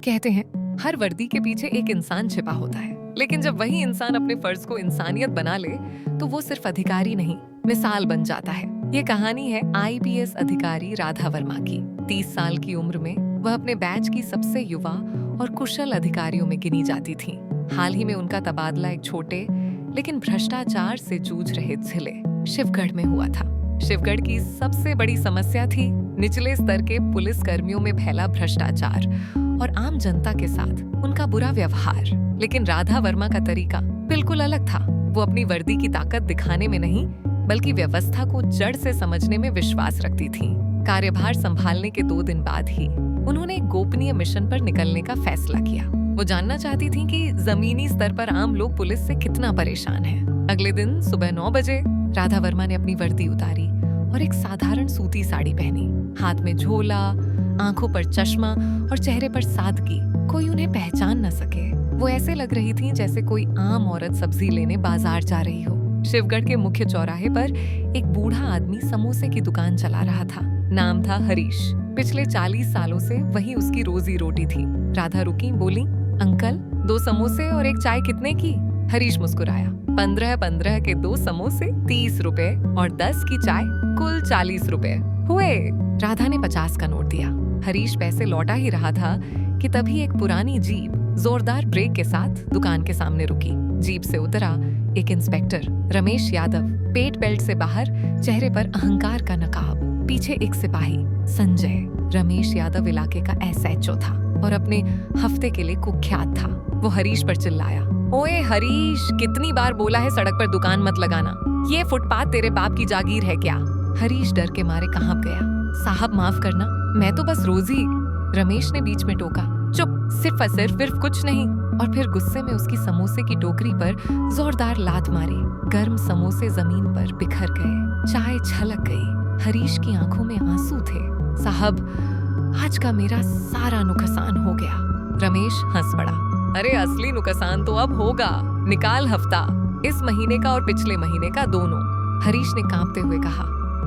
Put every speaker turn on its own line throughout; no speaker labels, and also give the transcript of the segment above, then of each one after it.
कहते हैं हर वर्दी के पीछे एक इंसान छिपा होता है, लेकिन जब वही इंसान अपने फर्ज को इंसानियत बना ले तो वो सिर्फ अधिकारी नहीं, मिसाल बन जाता है। ये कहानी है आईपीएस अधिकारी राधा वर्मा की। 30 साल की उम्र में वह अपने बैच की सबसे युवा और कुशल अधिकारियों में गिनी जाती थी। हाल ही में उनका तबादला एक छोटे लेकिन भ्रष्टाचार से जूझ रहे जिले शिवगढ़ में हुआ था। शिवगढ़ की सबसे बड़ी समस्या थी निचले स्तर के पुलिस कर्मियों में फैला भ्रष्टाचार और आम जनता के साथ उनका बुरा व्यवहार। लेकिन राधा वर्मा का तरीका बिल्कुल अलग था। वो अपनी वर्दी की ताकत दिखाने में नहीं बल्कि व्यवस्था को जड़ से समझने में विश्वास रखती थी। कार्यभार संभालने के 2 दिन बाद ही उन्होंने एक गोपनीय मिशन पर निकलने का फैसला किया। वो जानना चाहती थी कि जमीनी स्तर पर आम लोग पुलिस से कितना परेशान हैं। अगले दिन सुबह 9 बजे राधा वर्मा ने अपनी वर्दी उतारी और एक साधारण सूती साड़ी पहनी। हाथ में झोला, आंखों पर चश्मा और चेहरे पर सादगी। कोई उन्हें पहचान न सके। वो ऐसे लग रही थी जैसे कोई आम औरत सब्जी लेने बाजार जा रही हो। शिवगढ़ के मुख्य चौराहे पर एक बूढ़ा आदमी समोसे की दुकान चला रहा था। नाम था हरीश। पिछले 40 सालों से वही उसकी रोजी रोटी थी। राधा रुकी, बोली, अंकल 2 समोसे और एक चाय कितने की? हरीश मुस्कुराया। 15 के 2 समोसे 30 रुपए और 10 की चाय कुल 40 रुपए हुए। राधा ने 50 का नोट दिया। हरीश पैसे लौटा ही रहा था कि तभी एक पुरानी जीप जोरदार ब्रेक के साथ दुकान के सामने रुकी। जीप से उतरा एक इंस्पेक्टर रमेश यादव, पेट बेल्ट से बाहर, चेहरे पर अहंकार का नकाब। पीछे एक सिपाही संजय। रमेश यादव इलाके का एसएचओ था और अपने हफ्ते के लिए कुख्यात था। वो हरीश पर चिल्लाया, ओए हरीश, कितनी बार बोला है सड़क पर दुकान मत लगाना। ये फुटपाथ तेरे बाप की जागीर है क्या? हरीश डर के मारे कांप गया। साहब माफ करना, मैं तो बस रोजी। रमेश ने बीच में टोका, चुप, सिर्फ और सिर्फ कुछ नहीं। और फिर गुस्से में उसकी समोसे की टोकरी पर जोरदार लात मारी। गर्म समोसे जमीन पर बिखर गए। चाय छलक गई। हरीश की आंखों में आंसू थे। साहब, आज का मेरा सारा नुकसान हो गया। रमेश हंस पड़ा। अरे असली नुकसान तो अब होगा। निकाल हफ्ता, इस महीने का और पिछले महीने का दोनों। हरीश ने कांपते हुए कहा,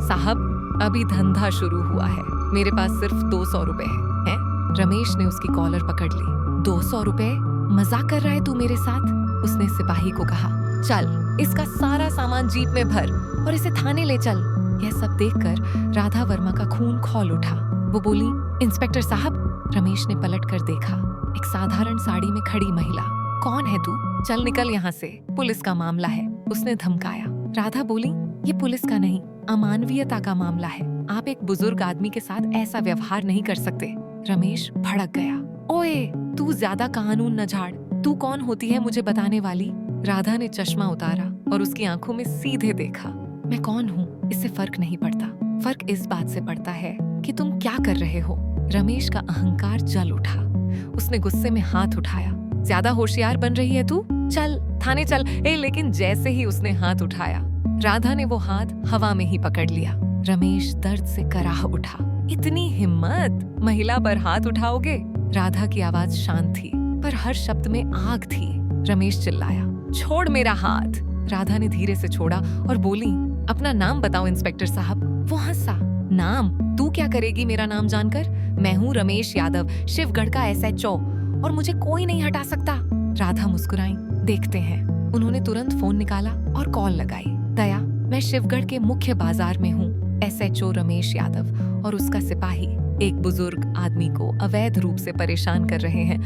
साहब अभी धंधा शुरू हुआ है, मेरे पास सिर्फ 200 रुपए हैं। रमेश ने उसकी कॉलर पकड़ ली। 200 रुपए? मजाक कर रहा है तू मेरे साथ? उसने सिपाही को कहा, चल इसका सारा सामान जीप में भर और इसे थाने ले चल। यह सब देखकर राधा वर्मा का खून खौल उठा। वो बोली, इंस्पेक्टर साहब। रमेश ने पलट कर देखा। एक साधारण साड़ी में खड़ी महिला। कौन है तू? चल निकल यहाँ से, पुलिस का मामला है, उसने धमकाया। राधा बोली, ये पुलिस का नहीं, अमानवीयता का मामला है। आप एक बुजुर्ग आदमी के साथ ऐसा व्यवहार नहीं कर सकते। रमेश भड़क गया। ओए, तू ज्यादा कानून न झाड़। तू कौन होती है मुझे बताने वाली? राधा ने चश्मा उतारा और उसकी आंखों में सीधे देखा। मैं कौन हूँ इससे फर्क नहीं पड़ता। फर्क इस बात से पड़ता है कि तुम क्या कर रहे हो। रमेश का अहंकार जल उठा। उसने गुस्से में हाथ उठाया। ज्यादा होशियार बन रही है तू? चल थाने चल। लेकिन जैसे ही उसने हाथ उठाया, राधा ने वो हाथ हवा में ही पकड़ लिया। रमेश दर्द से कराह उठा। इतनी हिम्मत, महिला पर हाथ उठाओगे? राधा की आवाज शांत थी पर हर शब्द में आग थी। रमेश चिल्लाया, छोड़ मेरा हाथ। राधा ने धीरे से छोड़ा और बोली, अपना नाम बताओ इंस्पेक्टर साहब। वो हंसा, नाम? तू क्या करेगी मेरा नाम जानकर? मैं हूँ रमेश यादव, शिवगढ़ का एसएचओ, और मुझे कोई नहीं हटा सकता। राधा मुस्कुराई। देखते हैं। उन्होंने तुरंत फोन निकाला और कॉल लगाई। दया, मैं शिवगढ़ के मुख्य बाजार में हूँ। एसएचओ रमेश यादव और उसका सिपाही एक बुजुर्ग आदमी को अवैध रूप से परेशान कर रहे हैं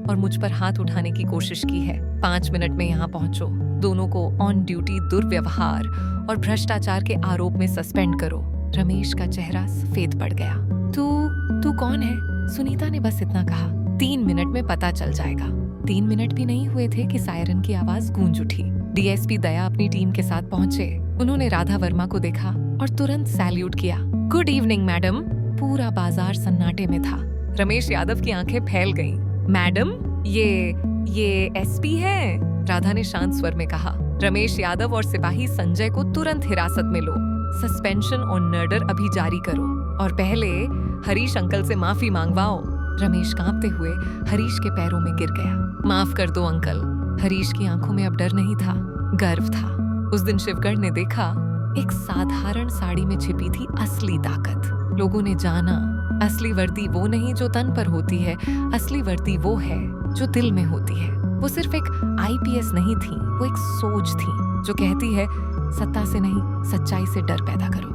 और मुझ पर हाथ उठाने की कोशिश की है। 5 मिनट में यहाँ पहुँचो। दोनों को ऑन ड्यूटी दुर्व्यवहार और भ्रष्टाचार के आरोप में सस्पेंड करो। रमेश का चेहरा सफेद पड़ गया। तू कौन है? सुनीता ने बस इतना कहा। 3 मिनट में पता चल जाएगा। 3 मिनट भी नहीं हुए थे कि सायरन की आवाज गूंज उठी। डीएसपी दया अपनी टीम के साथ पहुंचे। उन्होंने राधा वर्मा को देखा और तुरंत सैल्यूट किया। Good evening madam. पूरा बाजार सन्नाटे में था। रमेश यादव की आंखें फैल गईं। मैडम, ये एसपी है? राधा ने शांत स्वर में कहा। रमेश यादव और सिपाही संजय को तुरंत हिरासत में लो। सस्पेंशन और मर्डर अभी जारी करो और पहले हरीश अंकल से माफी मांगवाओ। रमेश कांपते हुए हरीश के पैरों में गिर गया। माफ कर दो अंकल। हरीश की आंखों में अब डर नहीं था, गर्व था। उस दिन शिवगढ़ ने देखा, एक साधारण साड़ी में छिपी थी असली ताकत। लोगों ने जाना असली वर्दी वो नहीं जो तन पर होती है, असली वर्दी वो है जो दिल में होती है। वो सिर्फ एक आईपीएस नहीं थी, वो एक सोच थी जो कहती है सत्ता से नहीं, सच्चाई से डर पैदा करो।